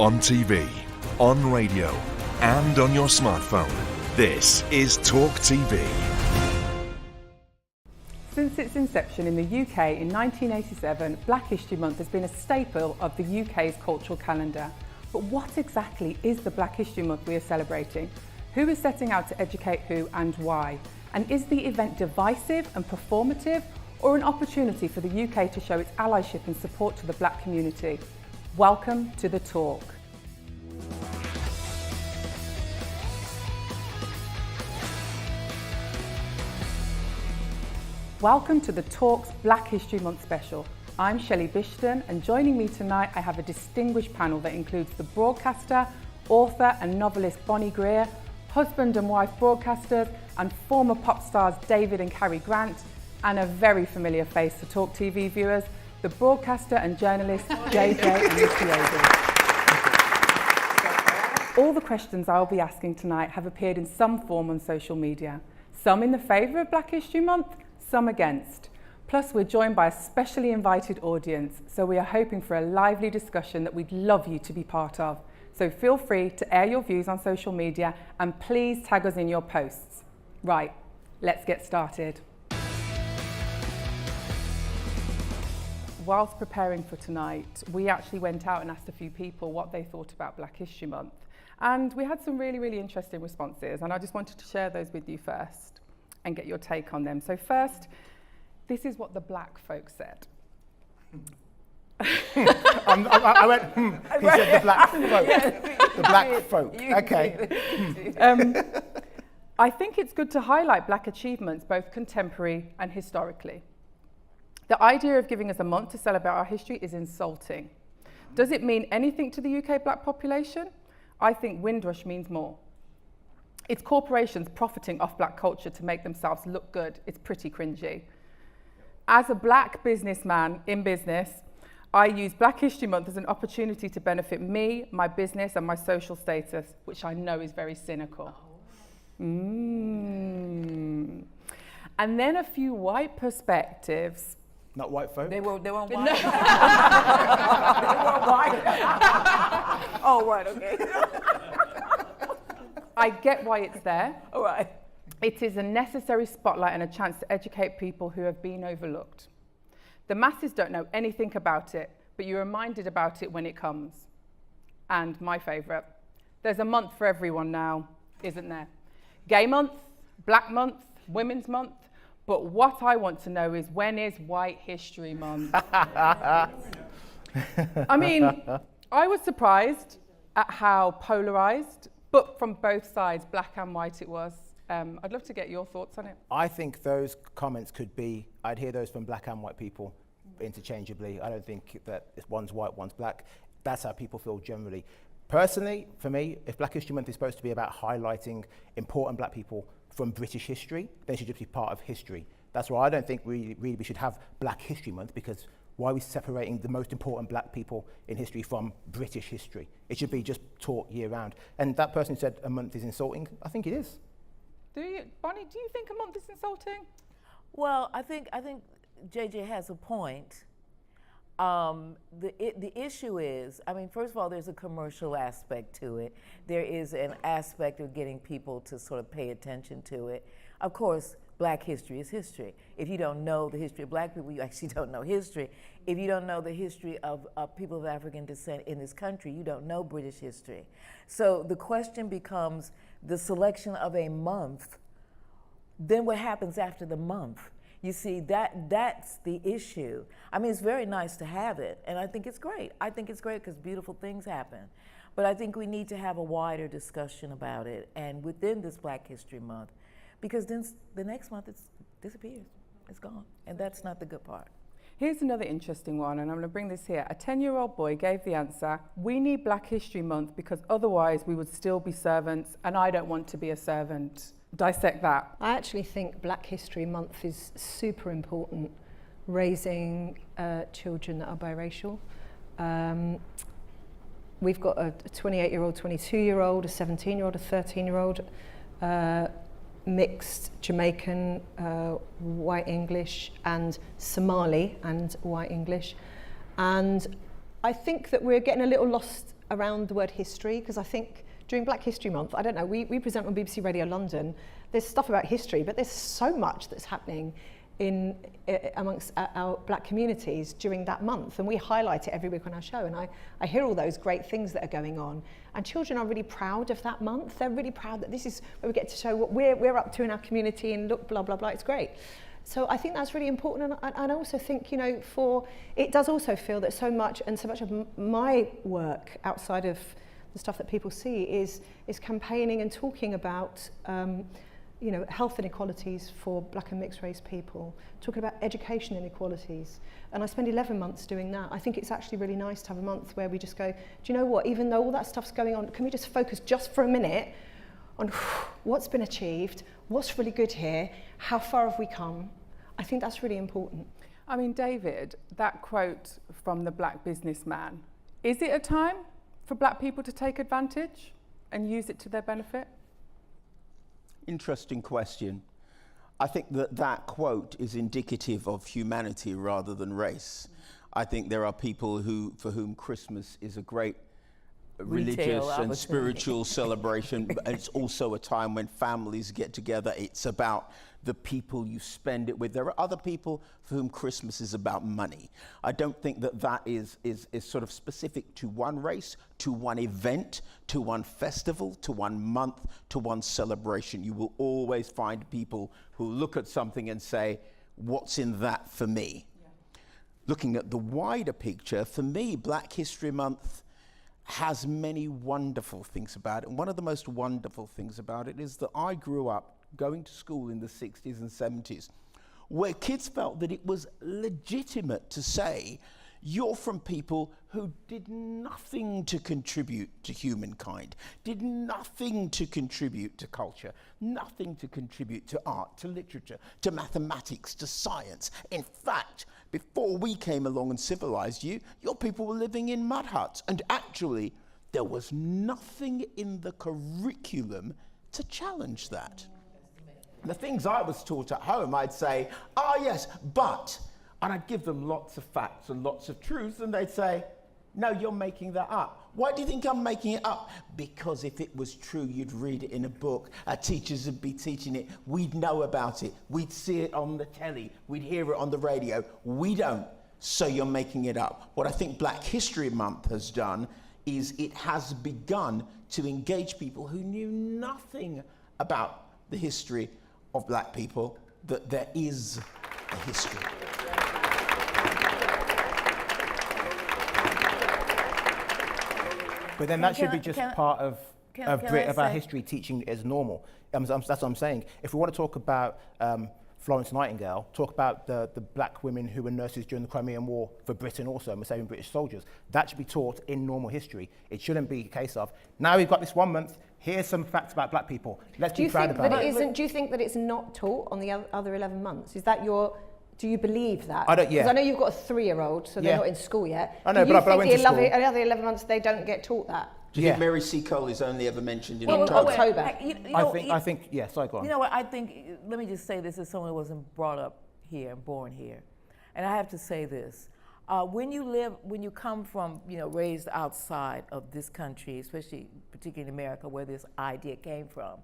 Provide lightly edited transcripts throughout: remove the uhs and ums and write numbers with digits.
On TV, on radio, and on your smartphone. This is TalkTV. Since its inception in the UK in 1987, Black History Month has been a staple of the UK's cultural calendar. But what exactly is the Black History Month we are celebrating? Who is setting out to educate who and why? And is the event divisive and performative, or an opportunity for the UK to show its allyship and support to the Black community? Welcome to The Talk. Welcome to The Talk's Black History Month special. I'm Shelley Bishton, and joining me tonight I have a distinguished panel that includes the broadcaster, author and novelist Bonnie Greer, husband and wife broadcasters and former pop stars David and Carrie Grant, and a very familiar face to TalkTV viewers, the broadcaster and journalist JJ Anisiobi. All the questions I'll be asking tonight have appeared in some form on social media, some in the favour of Black History Month, some against. Plus, we're joined by a specially invited audience, so we are hoping for a lively discussion that we'd love you to be part of. So feel free to air your views on social media and please tag us in your posts. Right, let's get started. Whilst preparing for tonight, we actually went out and asked a few people what they thought about Black History Month. And we had some really interesting responses, and I just wanted to share those with you first and get your take on them. So first, this is what the black folks said. I went, he said the black folk. The black folk, okay. I think it's good to highlight Black achievements, both contemporary and historically. The idea of giving us a month to celebrate our history is insulting. Does it mean anything to the UK Black population? I think Windrush means more. It's corporations profiting off Black culture to make themselves look good. It's pretty cringy. As a Black businessman in business, I use Black History Month as an opportunity to benefit me, my business, and my social status, which I know is very cynical. And then a few white perspectives. Not white folk? They weren't white. They weren't white. Oh, right, okay. I get why it's there. All right. It is a necessary spotlight and a chance to educate people who have been overlooked. The masses don't know anything about it, but you're reminded about it when it comes. And my favourite, there's a month for everyone now, isn't there? Gay month, Black month, Women's month, but what I want to know is, when is White History Month? I mean, I was surprised at how polarised, but from both sides, black and white, it was. I'd love to get your thoughts on it. I think those comments could be, I'd hear those from black and white people interchangeably. I don't think that if one's white, one's black. That's how people feel generally. Personally, for me, if Black History Month is supposed to be about highlighting important black people from British history, then it should just be part of history. That's why I don't think really we should have Black History Month, because why are we separating the most important black people in history from British history? It should be just taught year round. And that person said a month is insulting. I think it is. Do you, Bonnie, do you think a month is insulting? Well, I think JJ has a point. The issue is, I mean, first of all, there's a commercial aspect to it. There is an aspect of getting people to sort of pay attention to it. Of course, Black history is history. If you don't know the history of black people, you actually don't know history. If you don't know the history of people of African descent in this country, you don't know British history. So the question becomes the selection of a month, then what happens after the month? You see, that's the issue. I mean, it's very nice to have it, and I think it's great. I think it's great because beautiful things happen. But I think we need to have a wider discussion about it, and within this Black History Month, because then the next month it disappears, it's gone, and that's not the good part. Here's another interesting one, and I'm going to bring this here. A 10-year-old boy gave the answer, we need Black History Month because otherwise we would still be servants, and I don't want to be a servant. Dissect that. I actually think Black History Month is super important, raising children that are biracial. We've got a 28-year-old, 22-year-old, a 17-year-old, a 13-year-old, mixed Jamaican, white English, and Somali and white English. And I think that we're getting a little lost around the word history, because I think during Black History Month, I don't know, we present on BBC Radio London, there's stuff about history, but there's so much that's happening amongst our Black communities during that month, and we highlight it every week on our show, and I hear all those great things that are going on, and children are really proud of that month. They're really proud that this is where we get to show what we're up to in our community, and look, blah, blah, blah, it's great. So I think that's really important, and I also think, you know, it does also feel that so much of my work outside of the stuff that people see is campaigning and talking about you know, health inequalities for Black and mixed race people, talking about education inequalities. And I spend 11 months doing that. I think it's actually really nice to have a month where we just go, do you know what, even though all that stuff's going on, can we just focus just for a minute on what's been achieved, what's really good here, how far have we come? I think that's really important. I mean, David, that quote from the Black businessman, is it a time for Black people to take advantage and use it to their benefit? Interesting question. I think that quote is indicative of humanity rather than race. I think there are people for whom Christmas is a great religious and spiritual celebration, but it's also a time when families get together. It's about the people you spend it with. There are other people for whom Christmas is about money. I don't think that is sort of specific to one race, to one event, to one festival, to one month, to one celebration. You will always find people who look at something and say, what's in that for me? Yeah. Looking at the wider picture, for me, Black History Month has many wonderful things about it. And one of the most wonderful things about it is that I grew up going to school in the 60s and 70s, where kids felt that it was legitimate to say, you're from people who did nothing to contribute to humankind, did nothing to contribute to culture, nothing to contribute to art, to literature, to mathematics, to science. In fact, before we came along and civilized you, your people were living in mud huts. And actually, there was nothing in the curriculum to challenge that. The things I was taught at home, I'd say, yes, but, and I'd give them lots of facts and lots of truths, and they'd say, no, you're making that up. Why do you think I'm making it up? Because if it was true, you'd read it in a book, our teachers would be teaching it, we'd know about it, we'd see it on the telly, we'd hear it on the radio. We don't, so you're making it up. What I think Black History Month has done is it has begun to engage people who knew nothing about the history of Black people, that there is a history. But then that should be just part of our history, teaching as normal. That's what I'm saying. If we want to talk about Florence Nightingale, talk about the Black women who were nurses during the Crimean War for Britain also, and were saving British soldiers. That should be taught in normal history. It shouldn't be a case of, now we've got this 1 month, here's some facts about Black people. Let's be proud about it. Do you think that it's not taught on the other 11 months? Is that do you believe that? I don't, yeah. Because I know you've got a 3-year-old, so they're not in school yet. I know, but I went to school. The other 11 months, they don't get taught that? Do you think Mary C. Cole is only ever mentioned in October? I think, yes, sorry, go on. You know what, I think, let me just say this as someone who wasn't brought up here, born here. And I have to say this. When you come from, raised outside of this country, particularly in America, where this idea came from,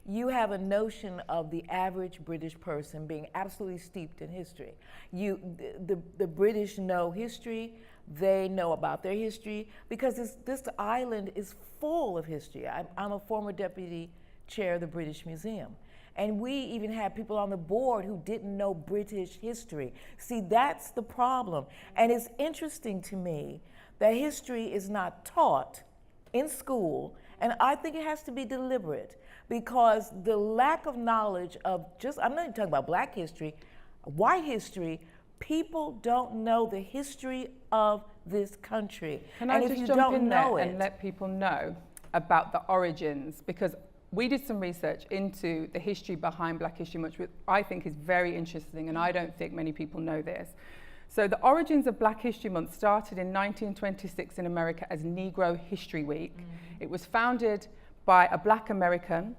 you have a notion of the average British person being absolutely steeped in history. The British know history, they know about their history, because this island is full of history. I'm a former deputy chair of the British Museum. And we even had people on the board who didn't know British history. See, that's the problem. And it's interesting to me that history is not taught in school, and I think it has to be deliberate, because the lack of knowledge of I'm not even talking about Black history, white history, people don't know the history of this country. Can I just jump in there and let people know about the origins? Because we did some research into the history behind Black History Month, which I think is very interesting, and I don't think many people know this. So the origins of Black History Month started in 1926 in America as Negro History Week. It was founded by a Black American,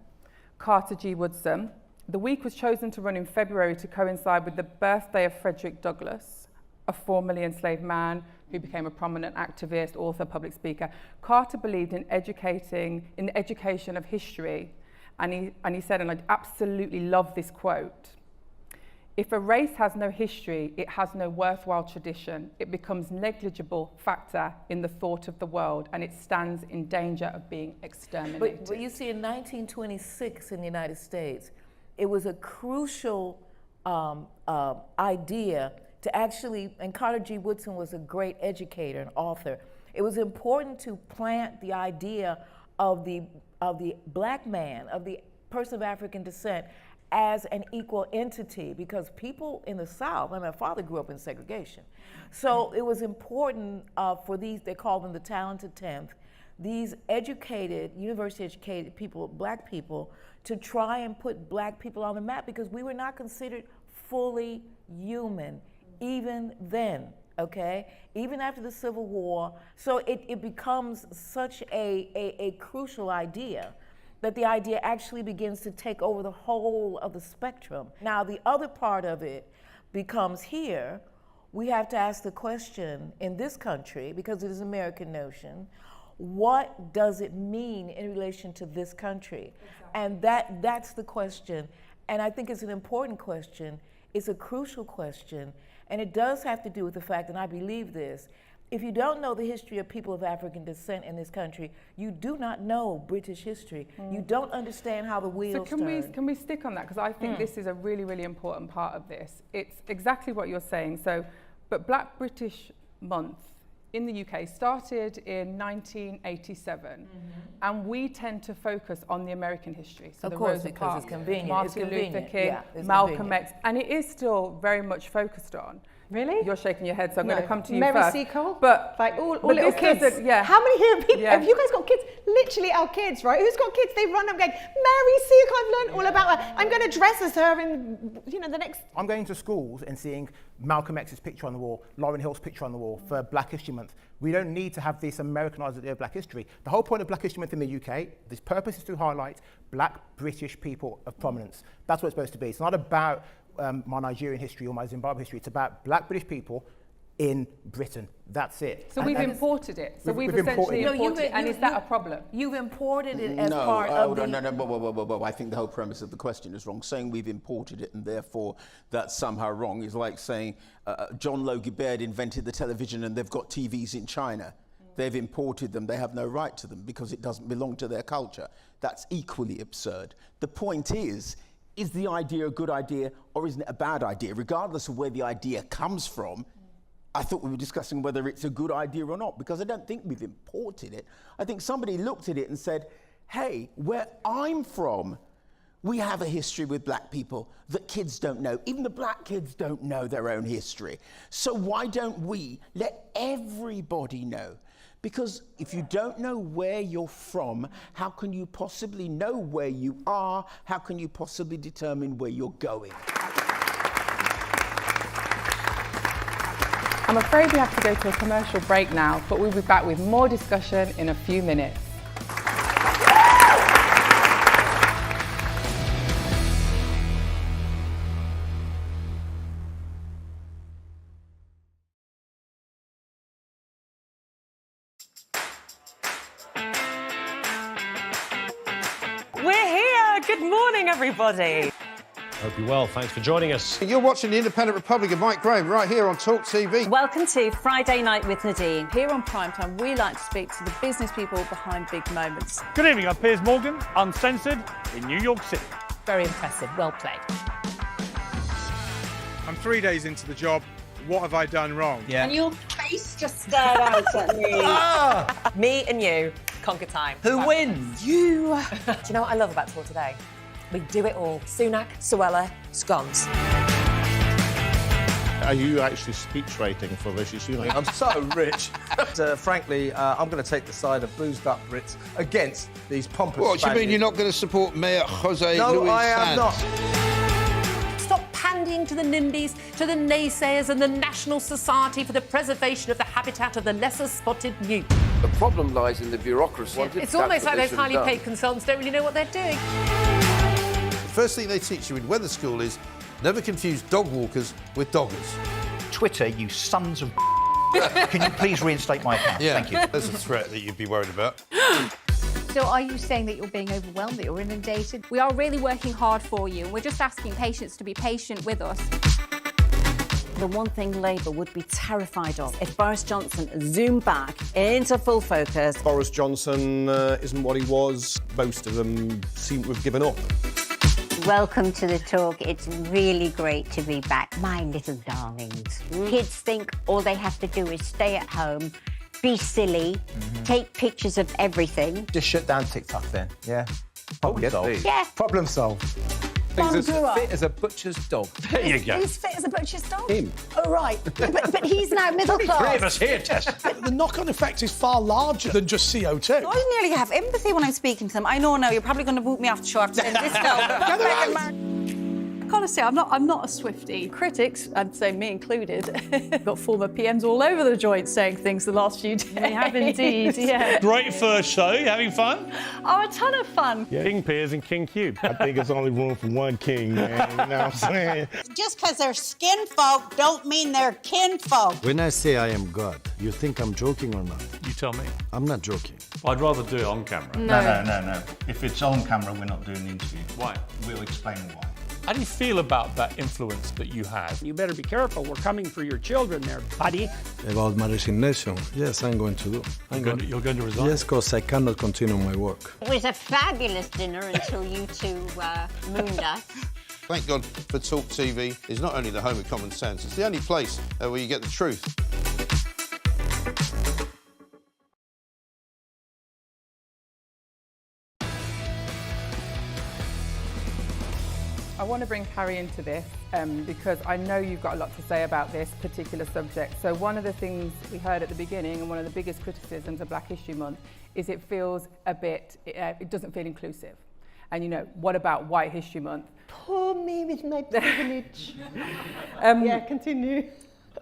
Carter G. Woodson. The week was chosen to run in February to coincide with the birthday of Frederick Douglass, a formerly enslaved man who became a prominent activist, author, public speaker. Carter believed in the education of history, and he said, and I absolutely love this quote, "If a race has no history, it has no worthwhile tradition. It becomes negligible factor in the thought of the world, and it stands in danger of being exterminated." But you see, in 1926 in the United States, it was a crucial idea to actually, and Carter G. Woodson was a great educator and author. It was important to plant the idea of the black man, of the person of African descent, as an equal entity, because people in the South, my father grew up in segregation. So it was important for these, they call them the talented 10th, these educated, university educated people, black people, to try and put black people on the map, because we were not considered fully human even then, okay? Even after the Civil War. So it becomes such a crucial idea that the idea actually begins to take over the whole of the spectrum. Now, the other part of it becomes here, we have to ask the question in this country, because it is an American notion, what does it mean in relation to this country? Exactly. And that's the question. And I think it's an important question. It's a crucial question. And it does have to do with the fact, and I believe this, if you don't know the history of people of African descent in this country, you do not know British history. You don't understand how the wheels turn. Can we stick on that? Because I think this is a really, really important part of this. It's exactly what you're saying. So, but Black British Month in the UK started in 1987, and we tend to focus on the American history. So of the course, Rosa because Parks, it's convenient. Martin Luther King, Malcolm X, and it is still very much focused on. Really? You're shaking your head, so I'm going to come to you Mary first. Seacole? But like all little kids. Yeah. How many here people? Yeah. Have you guys got kids? Literally our kids, right? Who's got kids? They run up going, Mary Seacole, I've learned all about her. I'm going to dress as her in, the next. I'm going to schools and seeing Malcolm X's picture on the wall, Lauryn Hill's picture on the wall for Black History Month. We don't need to have this Americanized idea of Black history. The whole point of Black History Month in the UK, this purpose is to highlight Black British people of prominence. That's what it's supposed to be. It's not about my Nigerian history or my Zimbabwe history. It's about Black British people in Britain. That's it. So we've imported it. So we've essentially imported it. And is that a problem? You've imported it as part of the... No, I think the whole premise of the question is wrong. Saying we've imported it and therefore that's somehow wrong is like saying John Logie Baird invented the television and they've got TVs in China. They've imported them. They have no right to them because it doesn't belong to their culture. That's equally absurd. The point is the idea a good idea or isn't it a bad idea? Regardless of where the idea comes from, I thought we were discussing whether it's a good idea or not, because I don't think we've imported it. I think somebody looked at it and said, hey, where I'm from, we have a history with black people that kids don't know. Even the black kids don't know their own history. So why don't we let everybody know? Because if you don't know where you're from, how can you possibly know where you are? How can you possibly determine where you're going? I'm afraid we have to go to a commercial break now, but we'll be back with more discussion in a few minutes. We're here. Good morning, everybody. Hope you're well. Thanks for joining us. You're watching The Independent Republic of Mike Graham right here on TalkTV. Welcome to Friday Night with Nadine. Here on Primetime, we like to speak to the business people behind big moments. Good evening, I'm Piers Morgan, uncensored in New York City. Very impressive, well played. I'm 3 days into the job. What have I done wrong? Yeah. And your face just stared out at me. Me and you, conquer time. Who wins? You. Do you know what I love about Talk today? We do it all. Sunak, Suella, scones. Are you actually speech rating for Rishi Sunak? I'm so rich. Frankly, I'm going to take the side of boozed up Brits against these pompous What, do you mean Spaniards. you're not going to support Mayor Jose No, Luis I am Sanz? Stop pandying to the NIMBYs, to the naysayers and the National Society for the Preservation of the Habitat of the Lesser Spotted Newt. The problem lies in the bureaucracy. It's almost like those highly paid consultants don't really know what they're doing. The first thing they teach you in weather school is never confuse dog walkers with doggers. Twitter, you sons of Can you please reinstate my account? Yeah, Thank you. there's a threat that you'd be worried about. So are you saying that you're being overwhelmed, that you're inundated? We are really working hard for you. We're just asking patients to be patient with us. The one thing Labour would be terrified of if Boris Johnson zoomed back into full focus. Boris Johnson isn't what he was. Most of them seem to have given up. Welcome to the talk. It's really great to be back. My little darlings. Kids think all they have to do is stay at home, be silly, take pictures of everything. Just shut down TikTok then, yeah? Problem solved. Yeah. Problem solved. He's as fit as a butcher's dog. There you go. Who's fit as a butcher's dog? Him. Oh, right. but he's now middle class. Three of us here, Tess. The knock-on effect is far larger than just CO2. I nearly have empathy when I'm speaking to them. I know now you're probably going to boot me off the show after saying this film. I've got to say, I'm not a Swiftie. Critics, I'd say me included, got former PMs all over the joint saying things the last few days. We have indeed, yeah. Great first show. You having fun? Oh, a ton of fun. King Piers and King Cube. I think it's only room for one king, man. You know what I'm saying? Just because they're skin folk don't mean they're kin folk. When I say I am God, you think I'm joking or not? You tell me. I'm not joking. I'd rather do it on camera. No. If it's on camera, we're not doing the interview. Why? We'll explain why. How do you feel about that influence that you have? You better be careful. We're coming for your children there, buddy. About my resignation, yes, I'm going to do. You're going to resign? Yes, because I cannot continue my work. It was a fabulous dinner until you two mooned us. Thank God for Talk TV. It's not only the home of common sense, it's the only place where you get the truth. I want to bring Carrie into this because I know you've got a lot to say about this particular subject. So one of the things we heard at the beginning and one of the biggest criticisms of Black History Month is it feels a bit, it doesn't feel inclusive. And you know, what about White History Month? Poor me with my privilege. Yeah, continue.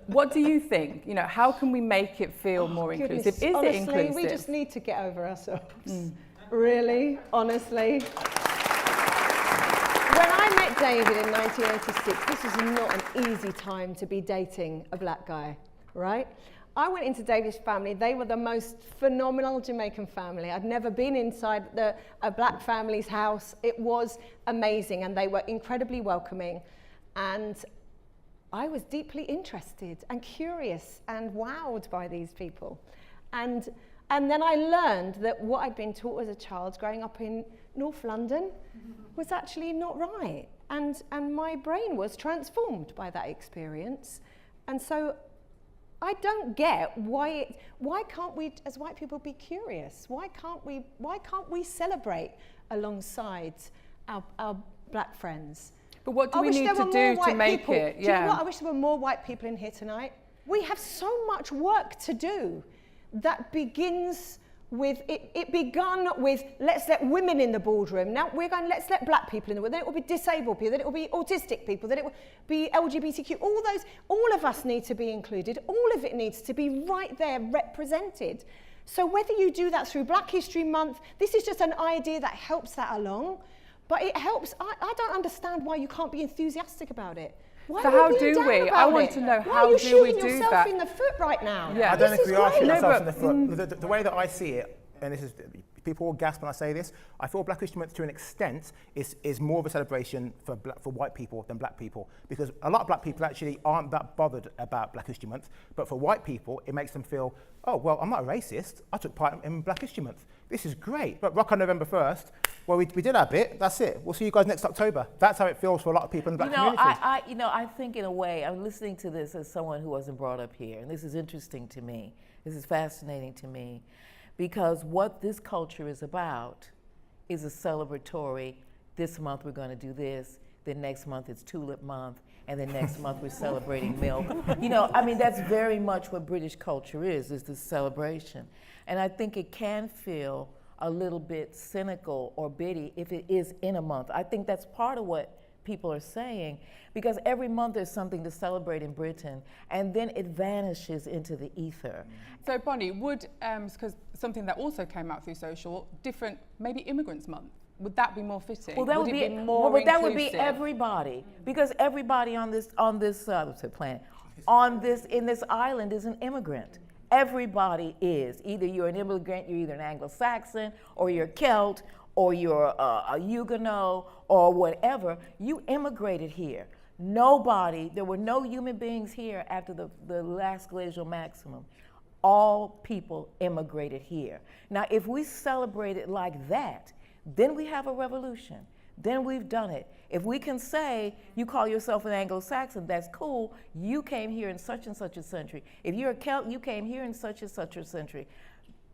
What do you think? You know, how can we make it feel more inclusive? Is Honestly, it inclusive? we just need to get over ourselves. Really, honestly. When I met David in 1986, this was not an easy time to be dating a black guy, right? I went into David's family. They were the most phenomenal Jamaican family. I'd never been inside a black family's house. It was amazing, and they were incredibly welcoming. And I was deeply interested and curious and wowed by these people. And then I learned that what I'd been taught as a child growing up in North London was actually not right. And my brain was transformed by that experience. And so I don't get why can't we as white people be curious? Why can't we celebrate alongside our black friends? But what do we need to do to make it? Do you know what? I wish there were more white people in here tonight. We have so much work to do that begins with, it begun with, let's let women in the boardroom. Now we're going, let's let black people in the boardroom. Then it will be disabled people, then it will be autistic people, then it will be LGBTQ. All of us need to be included. All of it needs to be right there represented. So whether you do that through Black History Month, this is just an idea that helps that along. But it helps, I don't understand why you can't be enthusiastic about it. Why so how do we? I want to know, how do we do that? Why are you shooting yourself in the foot right now? Yeah. I don't think we are shooting ourselves in the foot. The way that I see it, and this is, people will gasp when I say this, I feel Black History Month to an extent is more of a celebration for white people than black people, because a lot of black people actually aren't that bothered about Black History Month, but for white people it makes them feel, oh well, I'm not a racist, I took part in Black History Month. This is great. But rock on November 1st, well, we did our bit, that's it. We'll see you guys next October. That's how it feels for a lot of people in the black community. I think in a way, I'm listening to this as someone who wasn't brought up here, and this is interesting to me. This is fascinating to me, because what this culture is about is a celebratory, this month we're going to do this, then next month it's Tulip Month, and then next month we're celebrating milk. You know, I mean, that's very much what British culture is this celebration. And I think it can feel a little bit cynical or bitty if it is in a month. I think that's part of what people are saying, because every month there's something to celebrate in Britain, and then it vanishes into the ether. So Bonnie, would, because something that also came out through social, different, maybe Immigrants Month, would that be more fitting? Well, that would be more inclusive? That would be everybody, because everybody on this planet, in this island is an immigrant. Everybody is. Either you're an immigrant, you're either an Anglo-Saxon, or you're Celt, or you're a Huguenot, or whatever. You immigrated here. There were no human beings here after the last glacial maximum. All people immigrated here. Now, if we celebrate it like that, then we have a revolution. Then we've done it. If we can say, you call yourself an Anglo-Saxon, that's cool. You came here in such and such a century. If you're a Celt, you came here in such and such a century.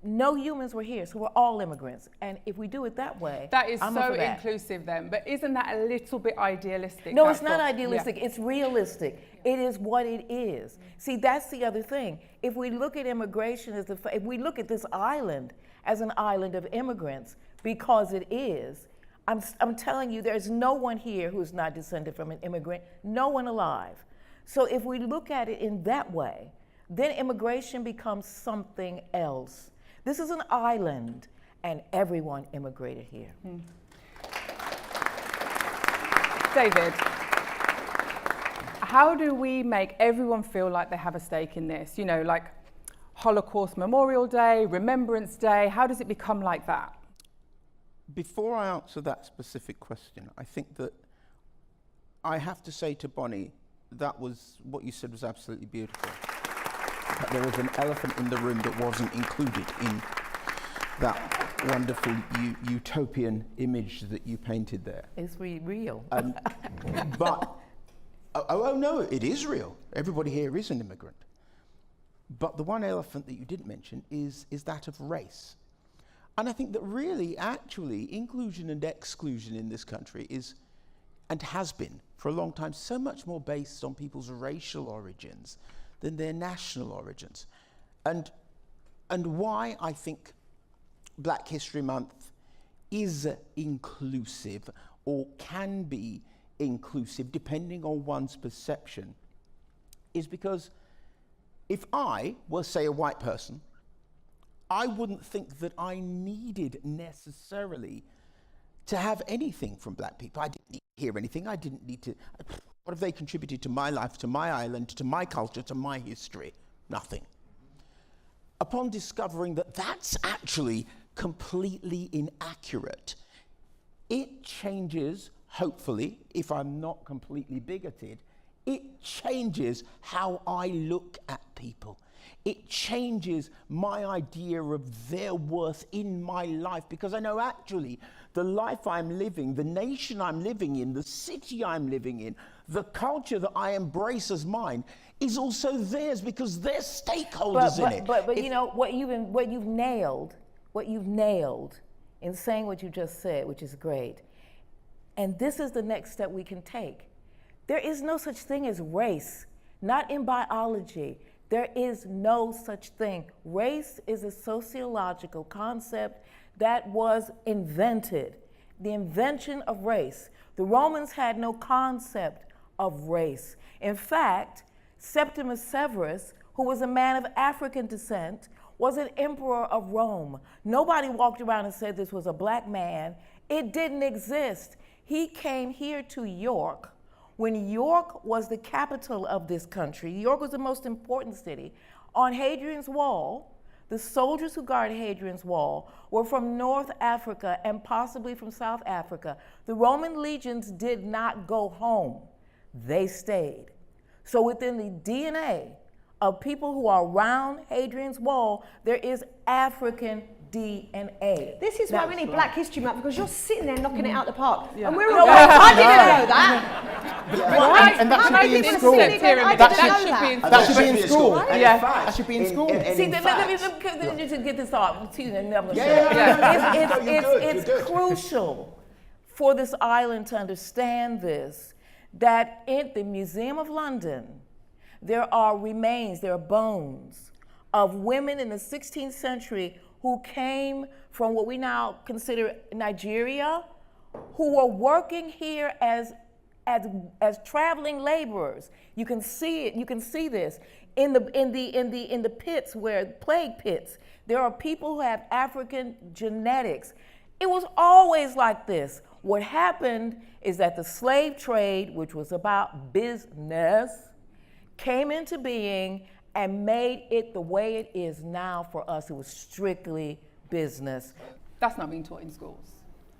No humans were here, so we're all immigrants. And if we do it that way, that is I'm so for that. inclusive then. But isn't that a little bit idealistic? No, it's not idealistic. It's realistic. It is what it is. See, that's the other thing. If we look at immigration if we look at this island as an island of immigrants, because it is, I'm telling you, there's no one here who is not descended from an immigrant, no one alive. So if we look at it in that way, then immigration becomes something else. This is an island, and everyone immigrated here. David, how do we make everyone feel like they have a stake in this? You know, like Holocaust Memorial Day, Remembrance Day, how does it become like that? Before I answer that specific question, I think that I have to say to Bonnie, that was, what you said was absolutely beautiful. But there was an elephant in the room that wasn't included in that wonderful utopian image that you painted there. It's real. But, oh no, it is real. Everybody here is an immigrant. But the one elephant that you didn't mention is that of race. And I think that really, actually, inclusion and exclusion in this country is, and has been for a long time, so much more based on people's racial origins than their national origins. And why I think Black History Month is inclusive, or can be inclusive, depending on one's perception, is because if I were, say, a white person, I wouldn't think that I needed necessarily to have anything from Black people. I didn't need to hear anything. I didn't need to. What have they contributed to my life, to my island, to my culture, to my history? Nothing. Upon discovering that that's actually completely inaccurate, it changes, hopefully, if I'm not completely bigoted, it changes how I look at people. It changes my idea of their worth in my life, because I know actually the life I'm living, the nation I'm living in, the city I'm living in, the culture that I embrace as mine is also theirs, because they're stakeholders in it. But you know, what you've nailed in saying what you just said, which is great, and this is the next step we can take. There is no such thing as race, not in biology. There is no such thing. Race is a sociological concept that was invented. The invention of race. The Romans had no concept of race. In fact, Septimus Severus, who was a man of African descent, was an emperor of Rome. Nobody walked around and said this was a black man. It didn't exist. He came here to York when York was the capital of this country. York was the most important city. On Hadrian's Wall, the soldiers who guarded Hadrian's Wall were from North Africa and possibly from South Africa. The Roman legions did not go home. They stayed. So within the DNA of people who are around Hadrian's Wall, there is African DNA. This is why we need Black History Month, because you're sitting there knocking it out the park. Yeah. And we're all I didn't know that. And that should be in school. That should be in school. Yeah. That should be in school. See, let me just get this off. It's crucial for this island to understand this, that in the Museum of London, there are remains, there are bones of women in the 16th century who came from what we now consider Nigeria, who were working here as traveling laborers. You can see it. You can see this in the pits, where plague pits. There are people who have African genetics. It was always like this. What happened is that the slave trade, which was about business, came into being and made it the way it is now for us. It was strictly business. That's not being taught in schools.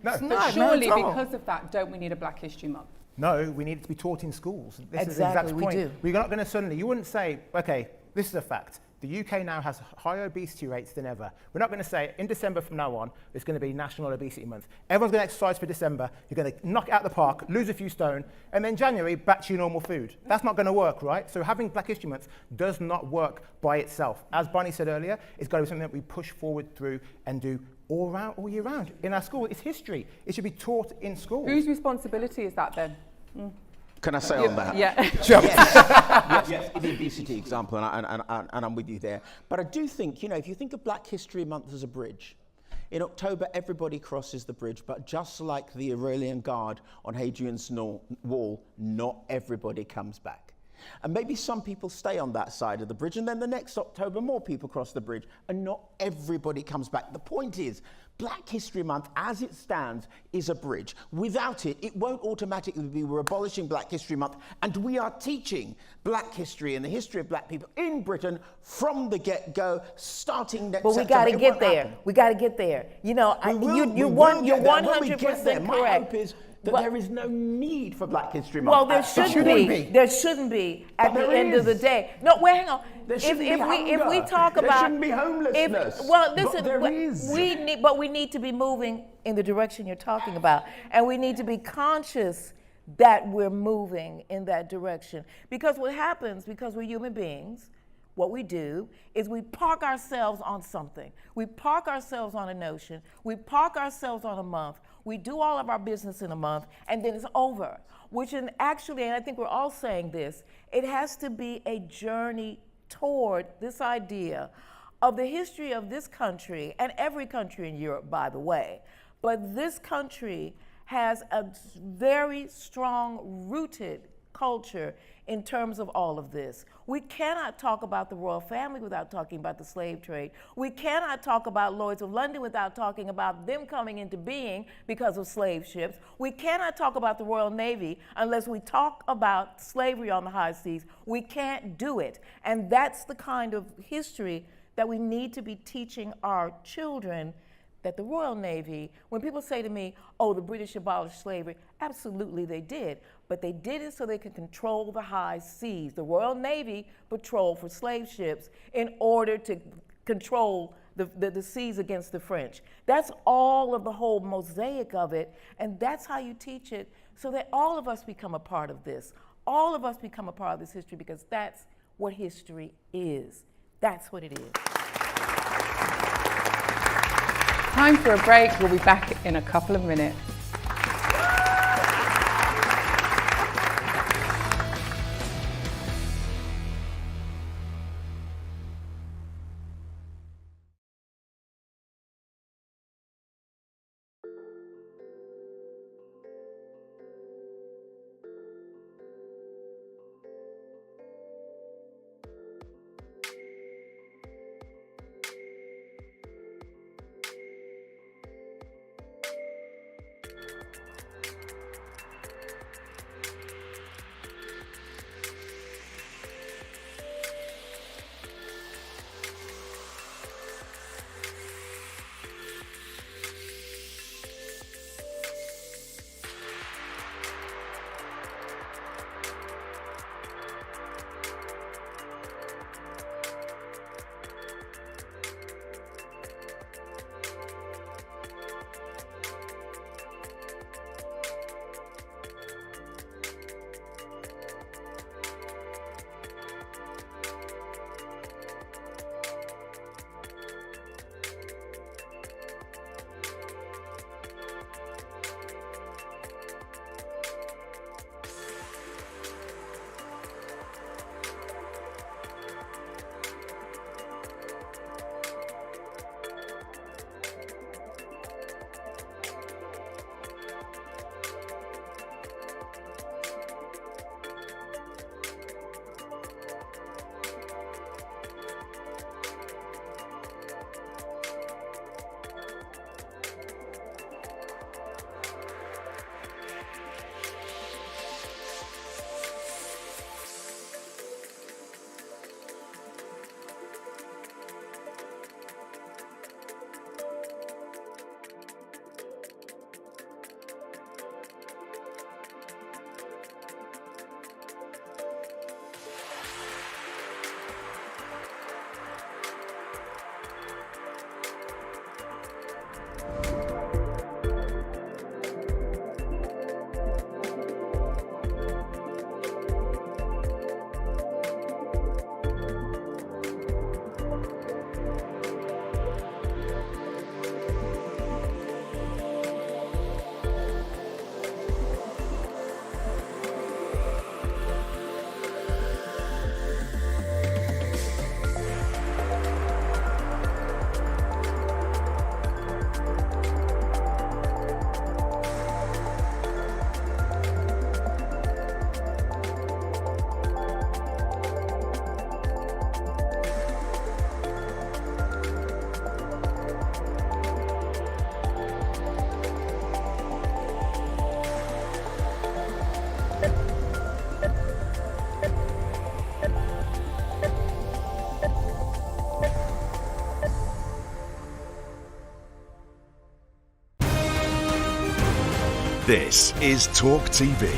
No, It's But not, surely, not at all. because of that, don't we need a Black History Month? No, we need it to be taught in schools. This is the Exactly, exact we point. do. We're not going to suddenly, you wouldn't say, okay, this is a fact. The UK now has higher obesity rates than ever. We're not going to say, in December from now on, it's going to be National Obesity Month. Everyone's going to exercise for December. You're going to knock it out the park, lose a few stone, and then January, back to your normal food. That's not going to work, right? So having Black History Month does not work by itself. As Bonnie said earlier, it's got to be something that we push forward through and do all year round. In our school, it's history. It should be taught in school. Whose responsibility is that then? Can I say on that? Yeah. Yes, the obesity example, and I'm with you there. But I do think, if you think of Black History Month as a bridge, in October everybody crosses the bridge, but just like the Aurelian Guard on Hadrian's Wall, not everybody comes back. And maybe some people stay on that side of the bridge, and then the next October more people cross the bridge, and not everybody comes back. The point is, Black History Month, as it stands, is a bridge. Without it, it won't automatically be we're abolishing Black History Month, and we are teaching Black history and the history of Black people in Britain from the get-go, starting next But we got to get there. We got to get there. You're 100% correct. My hope is that there is no need for Black History Month. Well, there shouldn't be. There shouldn't be at the end of the day. No, wait, hang on. If we talk about, there shouldn't be homelessness. We need to be moving in the direction you're talking about, and we need to be conscious that we're moving in that direction. Because what happens, because we're human beings, what we do is we park ourselves on something. We park ourselves on a notion. We park ourselves on a month. We do all of our business in a month, and then it's over. And I think we're all saying this, it has to be a journey toward this idea of the history of this country, and every country in Europe, by the way. But this country has a very strong rooted culture in terms of all of this. We cannot talk about the royal family without talking about the slave trade. We cannot talk about Lloyds of London without talking about them coming into being because of slave ships. We cannot talk about the Royal Navy unless we talk about slavery on the high seas. We can't do it. And that's the kind of history that we need to be teaching our children, that the Royal Navy, when people say to me, oh, the British abolished slavery, absolutely they did. But they did it so they could control the high seas. The Royal Navy patrolled for slave ships in order to control the seas against the French. That's all of the whole mosaic of it, and that's how you teach it so that all of us become a part of this. All of us become a part of this history, because that's what history is. That's what it is. Time for a break. We'll be back in a couple of minutes. This is TalkTV.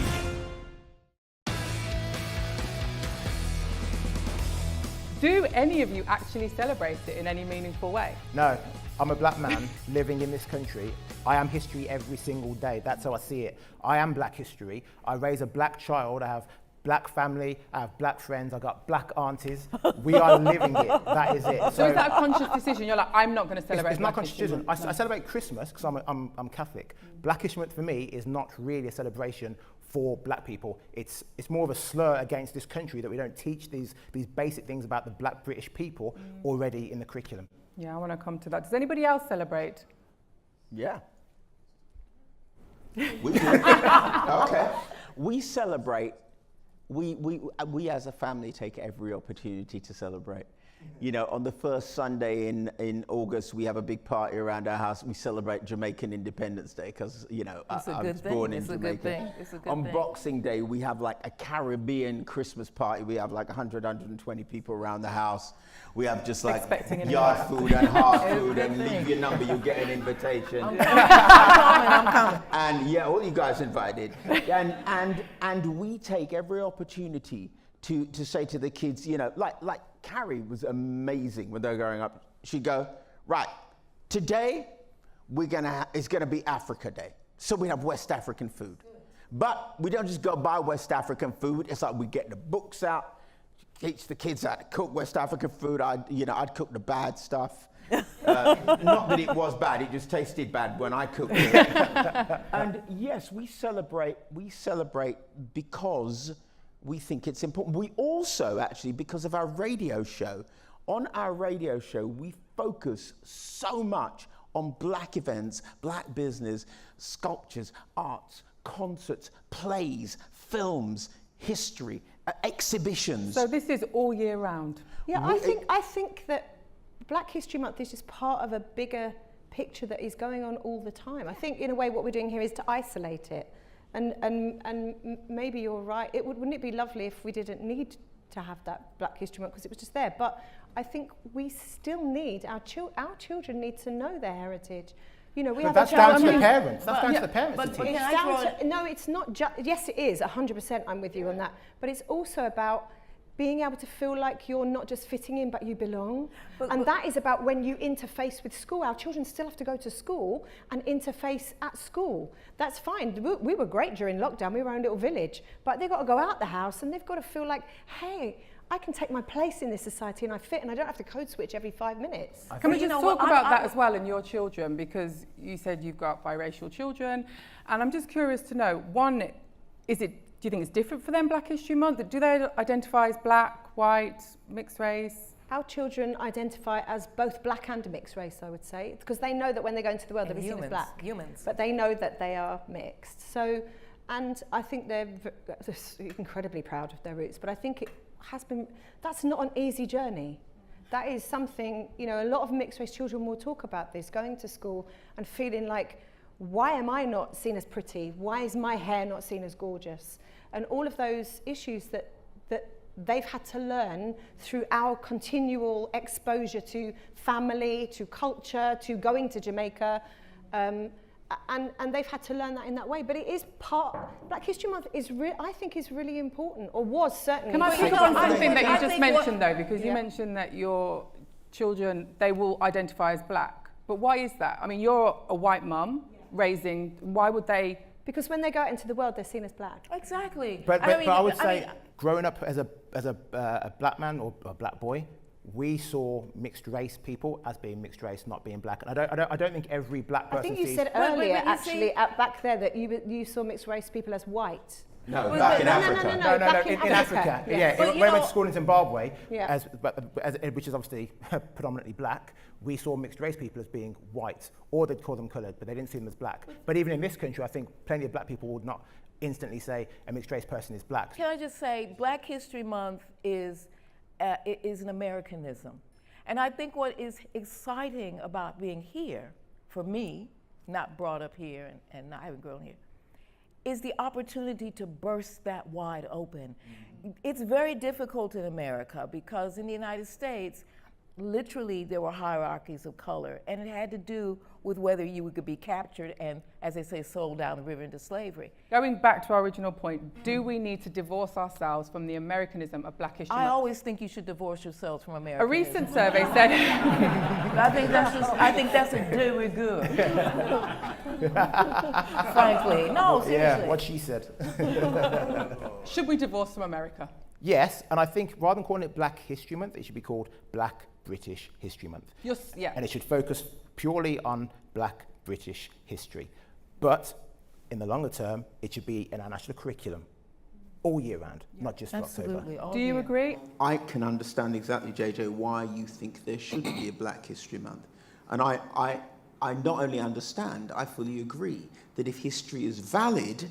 Do any of you actually celebrate it in any meaningful way? No, I'm a black man living in this country. I am history every single day. That's how I see it. I am black history. I raise a black child. I have black family. I have black friends. I got black aunties. We are living it. That is it. So is that a conscious decision? You're like, I'm not going to celebrate. It's not a Black conscious History decision. Month. I celebrate Christmas because I'm Catholic. Black History Month for me is not really a celebration for black people. It's more of a slur against this country that we don't teach these basic things about the black British people already in the curriculum. Yeah, I want to come to that. Does anybody else celebrate? Yeah. We do. Okay. We celebrate. We as a family take every opportunity to celebrate. You know, on the first Sunday in August, we have a big party around our house. We celebrate Jamaican Independence Day because, you know, I was born in Jamaica. On Boxing Day, we have like a Caribbean Christmas party. We have like 100, 120 people around the house. We have just like yard food and hard food and leave your number, you get an invitation. I'm coming. And yeah, all you guys invited. And we take every opportunity to say to the kids, you know, like Carrie was amazing when they were growing up. She'd go, right, today it's gonna be Africa Day. So we have West African food. But we don't just go buy West African food. It's like we get the books out, teach the kids how to cook West African food. I'd cook the bad stuff. Not that it was bad, it just tasted bad when I cooked it. And yes, we celebrate because we think it's important. We also, actually, because of our radio show, on our radio show, we focus so much on black events, black business, sculptures, arts, concerts, plays, films, history, exhibitions. So this is all year round? Yeah, I think that Black History Month is just part of a bigger picture that is going on all the time. I think, in a way, what we're doing here is to isolate it. And maybe you're right. Wouldn't it be lovely if we didn't need to have that Black History Month because it was just there? But I think we still need, our children need to know their heritage. You know, we have that's down to the parents. That's down to the parents to teach. No, it's not just, yes it is, 100% I'm with you on that. But it's also about being able to feel like you're not just fitting in, but you belong. And that is about when you interface with school. Our children still have to go to school and interface at school. That's fine. We were great during lockdown. We were in a little village. But they've got to go out the house and they've got to feel like, hey, I can take my place in this society and I fit and I don't have to code switch every 5 minutes. Can we just talk about that as well in your children? Because you said you've got biracial children. And I'm just curious to know, one, do you think it's different for them, Black History Month? Do they identify as black, white, mixed race? Our children identify as both black and mixed race, I would say, because they know that when they go into the world, they'll be seen as black. But they know that they are mixed. So, and I think they're incredibly proud of their roots, but I think it has been, that's not an easy journey. That is something, you know, a lot of mixed race children will talk about this, going to school and feeling like, why am I not seen as pretty? Why is my hair not seen as gorgeous? And all of those issues that they've had to learn through our continual exposure to family, to culture, to going to Jamaica. And they've had to learn that in that way. But it is Black History Month is, I think, is really important, or was certainly. Can I pick up on something that you just mentioned, though? Because you mentioned that your children, they will identify as black. But why is that? I mean, you're a white mum. Raising, why would they? Because when they go out into the world, they're seen as black. Exactly. But I would say, growing up as a black man or a black boy, we saw mixed race people as being mixed race, not being black. And I don't think every black person. I think you said earlier, actually, back there, that you saw mixed race people as white. No, back in Africa. No, in Africa. Yeah, when I went to school in Zimbabwe, yeah. which is obviously predominantly black, we saw mixed race people as being white, or they'd call them coloured, but they didn't see them as black. But even in this country, I think plenty of black people would not instantly say a mixed race person is black. Can I just say, Black History Month is an Americanism. And I think what is exciting about being here, for me, not brought up here and I haven't grown here, is the opportunity to burst that wide open. Mm-hmm. It's very difficult in America because in the United States, literally there were hierarchies of color, and it had to do with whether you could be captured and, as they say, sold down the river into slavery. Going back to our original point, do we need to divorce ourselves from the Americanism of Black History Month? I always think you should divorce yourselves from Americanism. A recent survey said... I think that's a de rigueur. Frankly. No, seriously. Yeah, what she said. Should we divorce from America? Yes, and I think rather than calling it Black History Month, it should be called Black British History Month. Yes, yeah. And it should focus purely on Black British history. But in the longer term, it should be in our national curriculum all year round, not just Absolutely, October. Do you agree? I can understand exactly, JJ, why you think there should be a Black History Month. And I not only understand, I fully agree that if history is valid,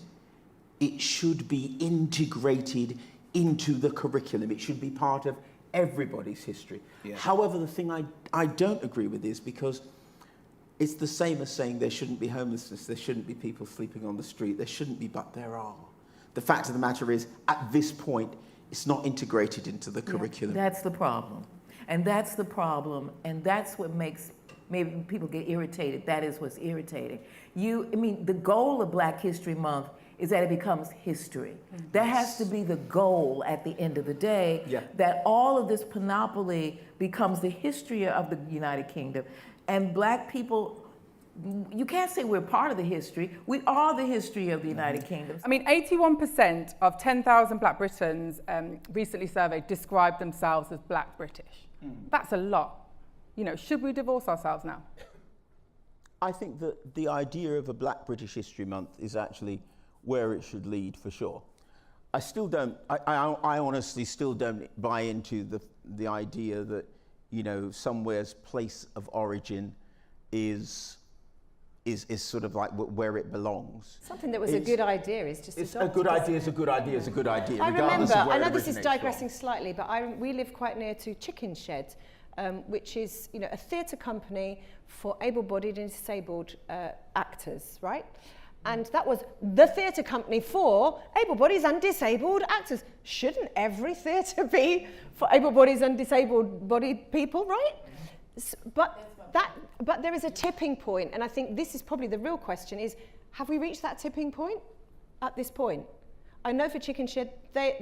it should be integrated into the curriculum. It should be part of everybody's history. Yeah. However, the thing I don't agree with is because it's the same as saying there shouldn't be homelessness, there shouldn't be people sleeping on the street, there shouldn't be, but there are. The fact of the matter is, at this point, it's not integrated into the curriculum. That's the problem. And that's the problem, and that's what makes maybe people get irritated. That is what's irritating. The goal of Black History Month is that it becomes history. That has to be the goal at the end of the day, that all of this panoply becomes the history of the United Kingdom. And Black people, you can't say we're part of the history. We are the history of the United Kingdom. I mean, 81% of 10,000 Black Britons recently surveyed described themselves as Black British. That's a lot. You know, should we divorce ourselves now? I think that the idea of a Black British History Month is actually where it should lead, for sure. I still don't, I honestly still don't buy into the idea that, you know, somewhere's place of origin is sort of like where it belongs. Something that was a good idea is just a good idea is a good idea is a good idea. I remember, I know this is digressing from. slightly, but we live quite near to Chicken Shed, which is, you know, a theatre company for able-bodied and disabled actors, right? And that was the theatre company for able-bodied and disabled actors. Shouldn't every theatre be for able-bodied and disabled-bodied people, right? But there is a tipping point, and I think this is probably the real question: is have we reached that tipping point at this point? I know for Chicken Shed, they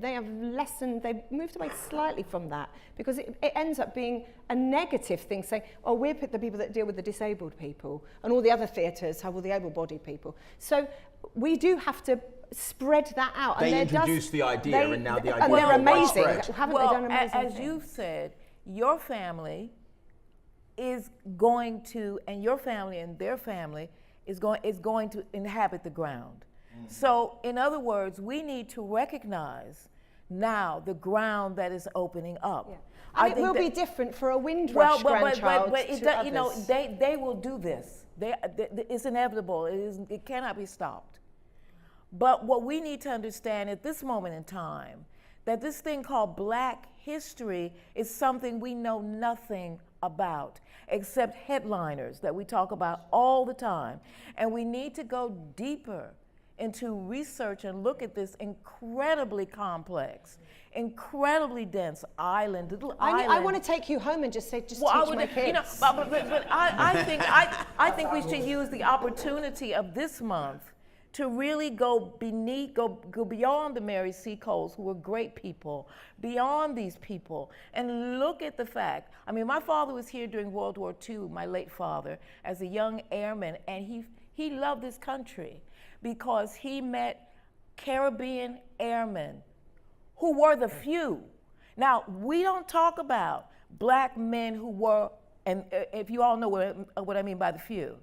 have lessened, they've moved away slightly from that, because it ends up being a negative thing, saying, oh, we're the people that deal with the disabled people, and all the other theatres have all the able-bodied people. So we do have to spread that out. They and introduced the idea, and now the idea and they're amazing. Widespread. Haven't they done amazing as you've said, your family is going to, and your family and their family is going to inhabit the ground. So, in other words, we need to recognize now the ground that is opening up. Yeah. And it will be different for a Windrush grandchild but to others. You know, they will do this. It's inevitable. It cannot be stopped. But what we need to understand at this moment in time, that this thing called Black history is something we know nothing about, except headliners that we talk about all the time. And we need to go deeper into research and look at this incredibly complex, incredibly dense island, little island. I want to take you home and just say, teach my kids. You know, but I think we should use the opportunity of this month to really go beyond the Mary Seacoles, who were great people, beyond these people, and look at the fact. I mean, my father was here during World War II, my late father, as a young airman, and he loved this country because he met Caribbean airmen who were the few. Now, we don't talk about Black men who were, and if you all know what I mean by the few,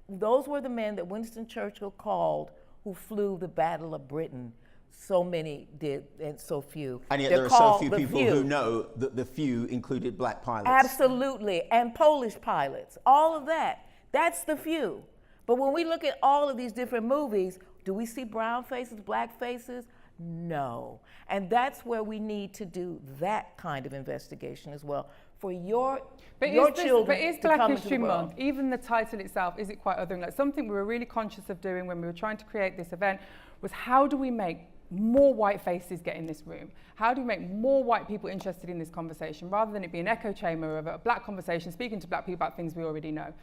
those were the men that Winston Churchill called who flew the Battle of Britain. So many did, and so few. And yet there are so few people who know that the few included Black pilots. Absolutely, and Polish pilots, all of that. That's the few. But when we look at all of these different movies, do we see brown faces, Black faces? No. And that's where we need to do that kind of investigation as well for your children. But is Black History Month, even the title itself, is it quite othering? Like something we were really conscious of doing when we were trying to create this event was how do we make more white faces get in this room? How do we make more white people interested in this conversation rather than it be an echo chamber of a black conversation speaking to black people about things we already know?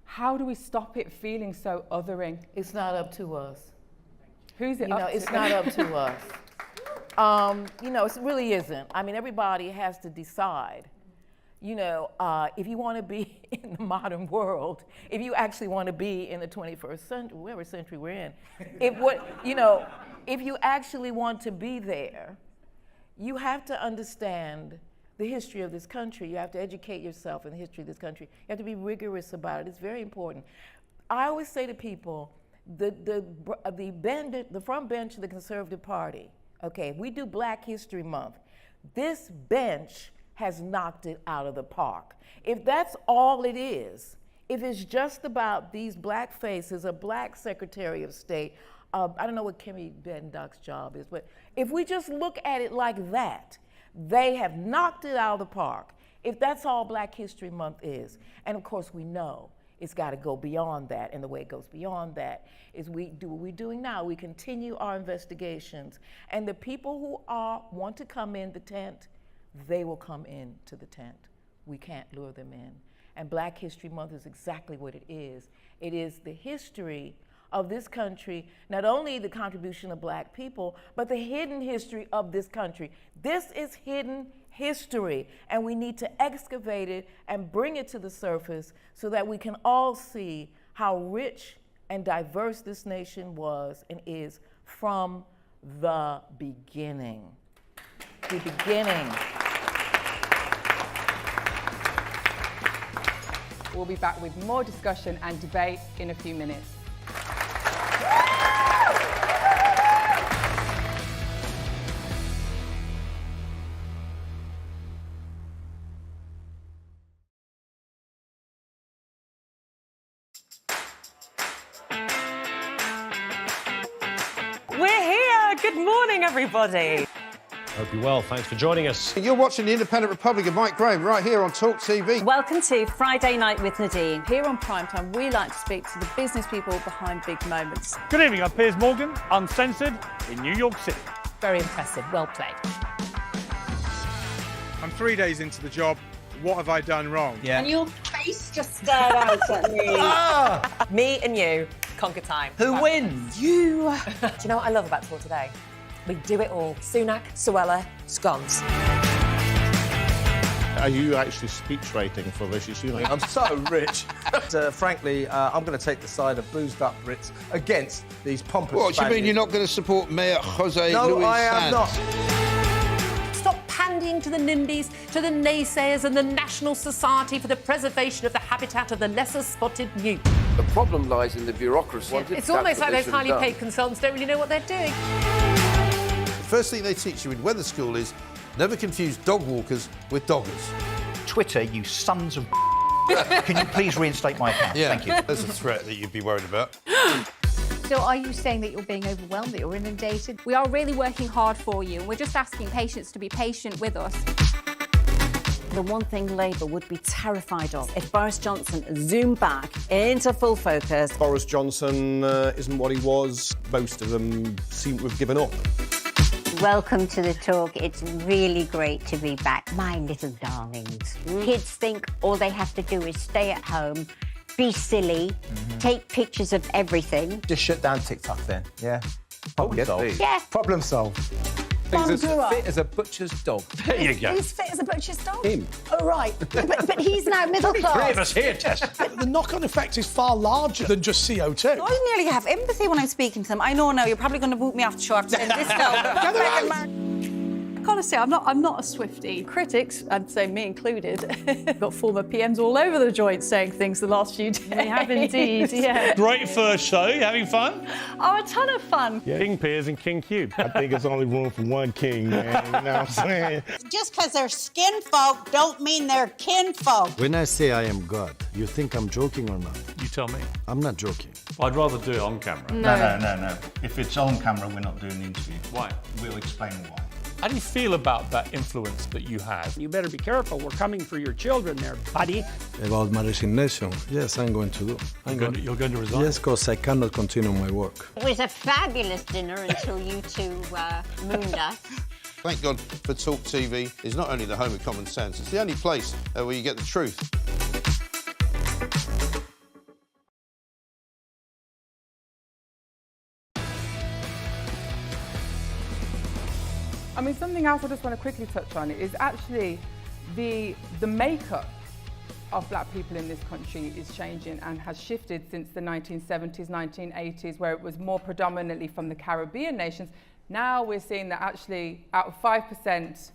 How do we stop it feeling so othering? It's not up to us. Who's it up to? It's not up to us. It really isn't. I mean, everybody has to decide. If you want to be in the modern world, if you actually want to be in the 21st century, whatever century we're in, if you actually want to be there, you have to understand the history of this country. You have to educate yourself in the history of this country. You have to be rigorous about it. It's very important. I always say to people, the front bench of the Conservative Party, okay, if we do Black History Month, this bench has knocked it out of the park. If that's all it is, if it's just about these black faces, a black Secretary of State, I don't know what Kimmy Beddock's job is, but if we just look at it like that, they have knocked it out of the park. If that's all Black History Month is, and of course we know it's got to go beyond that, and the way it goes beyond that is we do what we're doing now. We continue our investigations, and the people who want to come in the tent, they will come into the tent. We can't lure them in. And Black History Month is exactly what it is. It is the history of this country, not only the contribution of black people, but the hidden history of this country. This is hidden history, and we need to excavate it and bring it to the surface so that we can all see how rich and diverse this nation was and is from the beginning. The beginning. We'll be back with more discussion and debate in a few minutes. We're here. Good morning, everybody. Hope you're well. Thanks for joining us. You're watching the Independent Republic of Mike Graham right here on TalkTV. Welcome to Friday Night with Nadine. Here on Primetime, we like to speak to the business people behind big moments. Good evening, I'm Piers Morgan, uncensored in New York City. Very impressive. Well played. I'm 3 days into the job. What have I done wrong? Yeah. And your face just stared out at me. Me and you conquer time. Who wins? You. Do you know what I love about Talk Today? We do it all. Sunak, Suella, scones. Are you actually speech rating for Rishi Sunak? I'm so rich. Frankly, I'm going to take the side of boozed up Brits against these pompous What, do you mean Spaniards. you're not going to support Mayor Jose No, Luis I am Sanz? not. Stop pandying to the NIMBYs, to the naysayers and the National Society for the Preservation of the Habitat of the Lesser Spotted Newt. The problem lies in the bureaucracy. It's almost like those highly paid consultants don't really know what they're doing. The first thing they teach you in weather school is never confuse dog walkers with doggers. Twitter, you sons of Can you please reinstate my account? Yeah, Thank you. There's a threat that you'd be worried about. So are you saying that you're being overwhelmed, that you're inundated? We are really working hard for you. We're just asking patients to be patient with us. The one thing Labour would be terrified of if Boris Johnson zoomed back into full focus. Boris Johnson isn't what he was. Most of them seem to have given up. Welcome to the talk. It's really great to be back. My little darlings. Kids think all they have to do is stay at home, be silly, take pictures of everything. Just shut down TikTok then, yeah? Problem solved. Yeah. Problem solved. He's as fit as a butcher's dog. There you go. Who's fit as a butcher's dog? Him. Oh, right. but he's now middle class. Three of us here, Tess. The knock-on effect is far larger than just CO2. I nearly have empathy when I'm speaking to them. I know now you're probably going to boot me off the short saying this girl. Gotta say, I'm not a Swiftie. Critics, I'd say me included, got former PMs all over the joint saying things the last few days. We have indeed, yeah. Great first show, you having fun? Oh, a ton of fun. Yeah. King Piers and King Cube. I think it's only room for one king, man. You know what I'm saying? Just because they're skin folk don't mean they're kin folk. When I say I am God, you think I'm joking or not? You tell me. I'm not joking. I'd rather do it on camera. No. If it's on camera, we're not doing the interview. Why? We'll explain why. How do you feel about that influence that you have? You better be careful. We're coming for your children there, buddy. About my resignation, yes, I'm going to do. You're going to resign? Yes, because I cannot continue my work. It was a fabulous dinner until you two mooned us. Thank God for TalkTV. It's not only the home of common sense, it's the only place where you get the truth. I mean, something else I just want to quickly touch on is actually the makeup of black people in this country is changing and has shifted since the 1970s, 1980s, where it was more predominantly from the Caribbean nations. Now we're seeing that actually out of 5%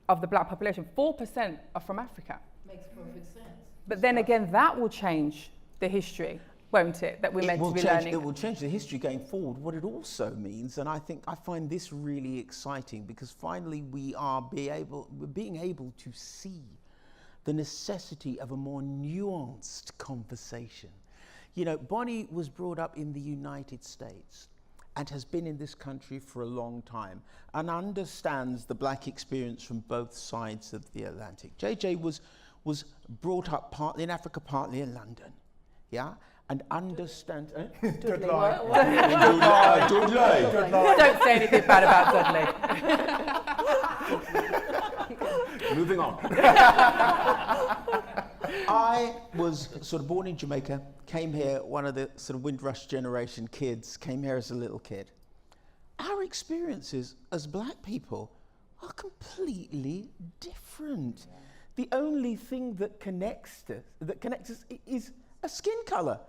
of the black population, 4% are from Africa. Makes perfect sense. But then again, that will change the history, won't it, that we're meant to be learning? It will change the history going forward. What it also means, and I find this really exciting, because finally we are being able to see the necessity of a more nuanced conversation. You know, Bonnie was brought up in the United States and has been in this country for a long time and understands the black experience from both sides of the Atlantic. JJ was brought up partly in Africa, partly in London, yeah? And understand... Good lie. Good lie. Don't say anything bad about Dudley. Moving on. I was sort of born in Jamaica, came here, one of the sort of Windrush generation kids, came here as a little kid. Our experiences as black people are completely different. Yeah. The only thing that connects us is a skin color.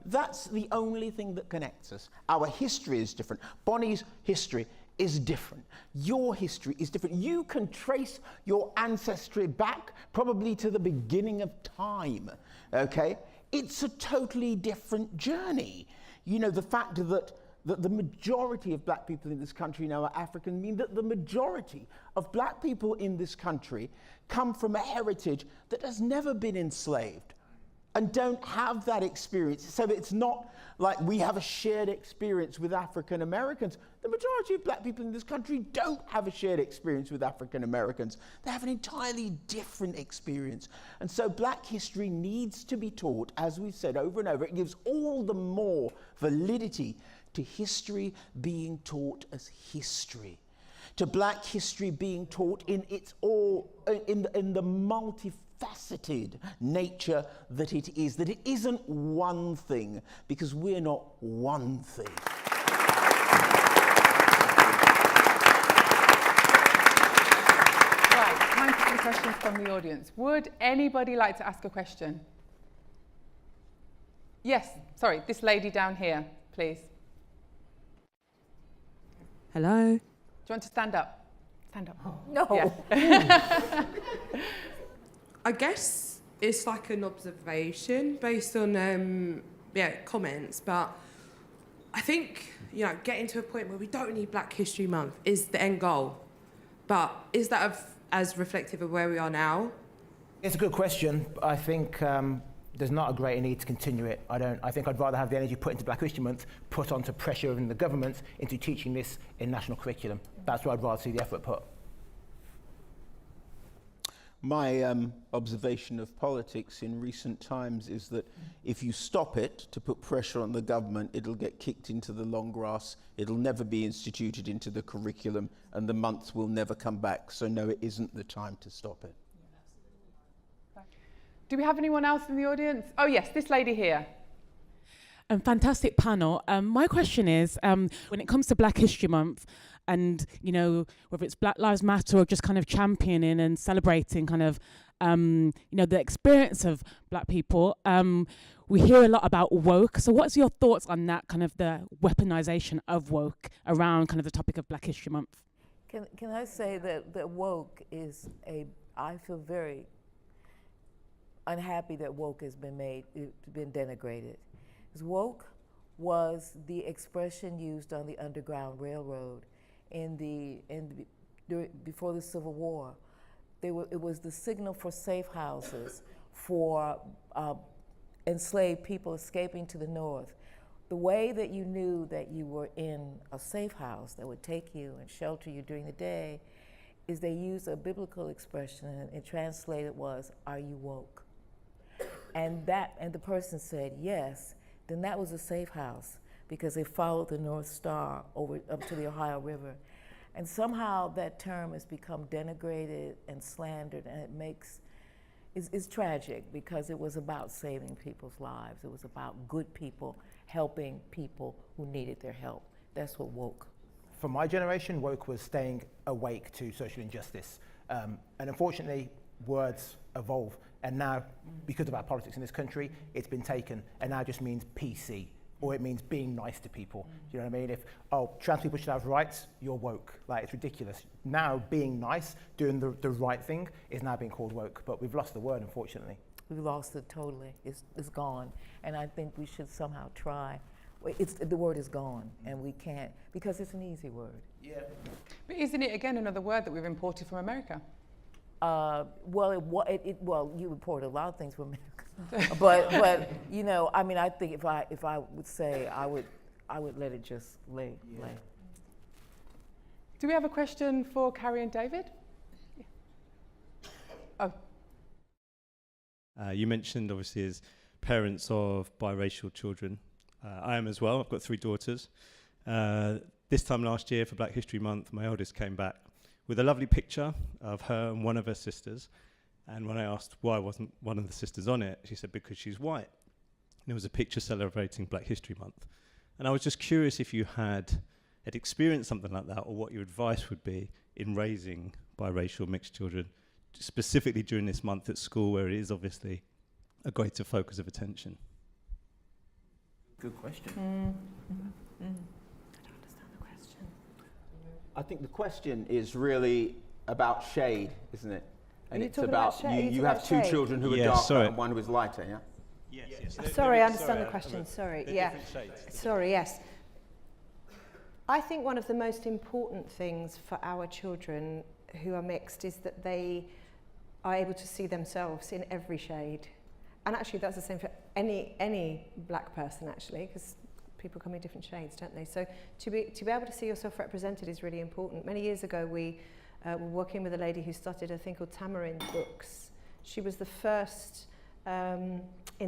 That's the only thing that connects us. Our history is different. Bonnie's history is different. Your history is different. You can trace your ancestry back probably to the beginning of time, okay? It's a totally different journey. You know, the fact that the majority of black people in this country now are African mean that the majority of black people in this country come from a heritage that has never been enslaved and don't have that experience. So it's not like we have a shared experience with African Americans. The majority of black people in this country don't have a shared experience with African Americans. They have an entirely different experience. And so black history needs to be taught, as we've said over and over. It gives all the more validity to history being taught as history, to black history being taught in its in the multifaceted nature that it is, that it isn't one thing, because we're not one thing. Right, time for some questions from the audience. Would anybody like to ask a question? Yes, sorry, this lady down here, please. Hello. Do you want to stand up? Stand up. No. Yeah. I guess it's like an observation based on comments, but I think, you know, getting to a point where we don't need Black History Month is the end goal. But is that as reflective of where we are now? It's a good question. I think there's not a greater need to continue it. I think I'd rather have the energy put into Black History Month, put onto pressure in the government into teaching this in national curriculum. That's where I'd rather see the effort put. My observation of politics in recent times is that if you stop it to put pressure on the government, it'll get kicked into the long grass, it'll never be instituted into the curriculum, and the months will never come back. So no, it isn't the time to stop it. Do we have anyone else in the audience? Oh yes, this lady here. Fantastic panel. My question is, when it comes to Black History Month, and you know, whether it's Black Lives Matter or just kind of championing and celebrating kind of, you know, the experience of black people, we hear a lot about woke. So what's your thoughts on that, kind of the weaponization of woke around kind of the topic of Black History Month? Can I say that woke is I feel very unhappy that woke has been denigrated. Because woke was the expression used on the Underground Railroad before the Civil War. It was the signal for safe houses for enslaved people escaping to the north. The way that you knew that you were in a safe house that would take you and shelter you during the day is they used a biblical expression, and it translated was, "Are you woke?" And the person said yes, then that was a safe house because they followed the North Star over up to the Ohio River. And somehow that term has become denigrated and slandered, and it's tragic because it was about saving people's lives. It was about good people helping people who needed their help. That's what woke. For my generation, woke was staying awake to social injustice. And unfortunately, words evolve. And now, because of our politics in this country, it's been taken and now just means PC, or it means being nice to people. Do you know what I mean? If, trans people should have rights, you're woke. Like, it's ridiculous. Now, being nice, doing the right thing, is now being called woke. But we've lost the word, unfortunately. We've lost it totally. It's gone. And I think we should somehow try. The word is gone, and we can't, because it's an easy word. Yeah. But isn't it, again, another word that we've imported from America? Well, you import a lot of things from America, but you know, I mean, I think if I would say, I would let it just lay. Do we have a question for Carrie and David? Oh. You mentioned, obviously, as parents of biracial children. I am as well. I've got 3 daughters. This time last year for Black History Month, my eldest came back with a lovely picture of her and one of her sisters. And when I asked why wasn't one of the sisters on it, she said because she's white. And it was a picture celebrating Black History Month. And I was just curious if you had experienced something like that, or what your advice would be in raising biracial mixed children, specifically during this month at school, where it is obviously a greater focus of attention. Good question. I don't understand the question. I think the question is really about shade, isn't it? And it's about you have 2 children who are darker and one who is lighter, yeah? Yes. Sorry, I understand the question. Sorry. Yeah. Sorry, yes. I think one of the most important things for our children who are mixed is that they are able to see themselves in every shade. And actually that's the same for any black person, actually, because people come in different shades, don't they? So to be able to see yourself represented is really important. Many years ago, we were working with a lady who started a thing called Tamarind Books. She was the first, in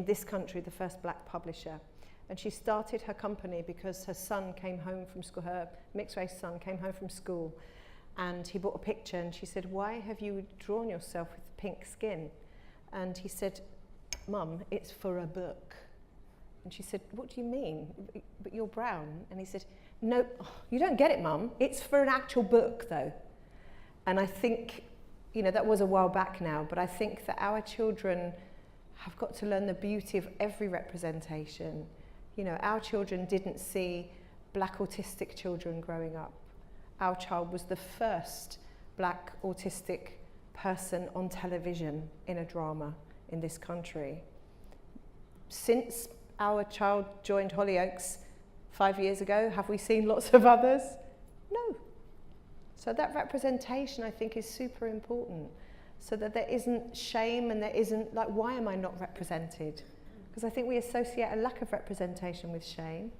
this country, the first black publisher. And she started her company because her son came home from school, her mixed-race son came home from school, and he brought a picture, and she said, "Why have you drawn yourself with pink skin?" And he said, "Mum, it's for a book." And she said, "What do you mean? But you're brown." And he said, "No, you don't get it, Mum. It's for an actual book, though." And I think, you know, that was a while back now, but I think that our children have got to learn the beauty of every representation. You know, our children didn't see black autistic children growing up. Our child was the first black autistic person on television in a drama in this country. Since our child joined Hollyoaks 5 years ago, have we seen lots of others? No. So that representation, I think, is super important, so that there isn't shame and there isn't, like, why am I not represented? Because I think we associate a lack of representation with shame.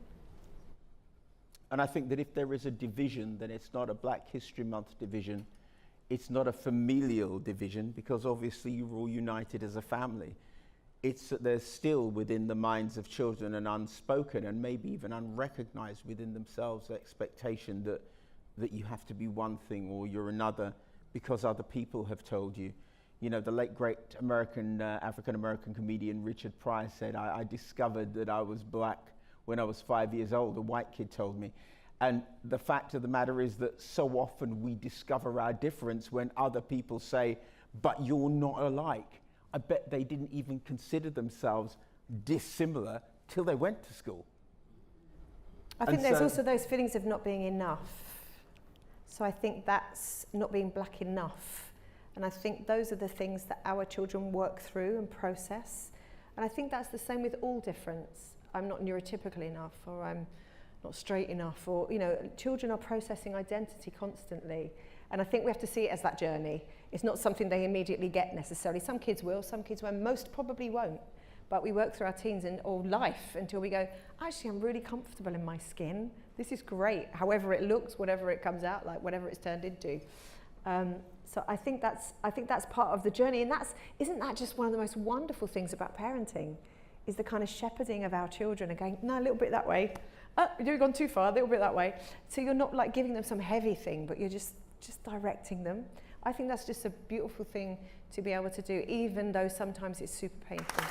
And I think that if there is a division, then it's not a Black History Month division. It's not a familial division, because obviously you're all united as a family. It's that there's still within the minds of children an unspoken and maybe even unrecognized within themselves expectation that you have to be one thing or you're another because other people have told you. You know, the late great African-American comedian Richard Pryor said, I discovered that I was black when I was 5 years old. A white kid told me. And the fact of the matter is that so often we discover our difference when other people say, but you're not alike. I bet they didn't even consider themselves dissimilar till they went to school. I think there's also those feelings of not being enough. So I think that's not being black enough. And I think those are the things that our children work through and process. And I think that's the same with all difference. I'm not neurotypical enough, or I'm not straight enough, or, you know, children are processing identity constantly. And I think we have to see it as that journey. It's not something they immediately get necessarily. Some kids will, some kids won't, most probably won't. But we work through our teens or life until we go, actually, I'm really comfortable in my skin. This is great, however it looks, whatever it comes out like, whatever it's turned into. So I think that's part of the journey, and isn't that just one of the most wonderful things about parenting, is the kind of shepherding of our children and going, no, a little bit that way, you've gone too far, a little bit that way. So you're not like giving them some heavy thing, but you're just directing them. I think that's just a beautiful thing to be able to do, even though sometimes it's super painful.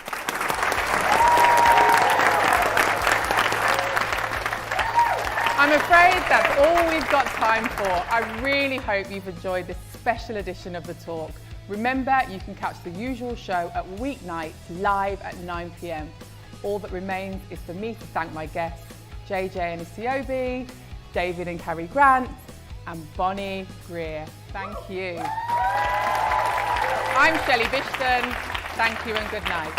I'm afraid that's all we've got time for. I really hope you've enjoyed this special edition of The Talk. Remember, you can catch the usual show at weeknights live at 9 p.m. All that remains is for me to thank my guests, JJ Anisiobi, David and Carrie Grant, and Bonnie Greer. Thank you. I'm Shelley Bishton. Thank you and good night.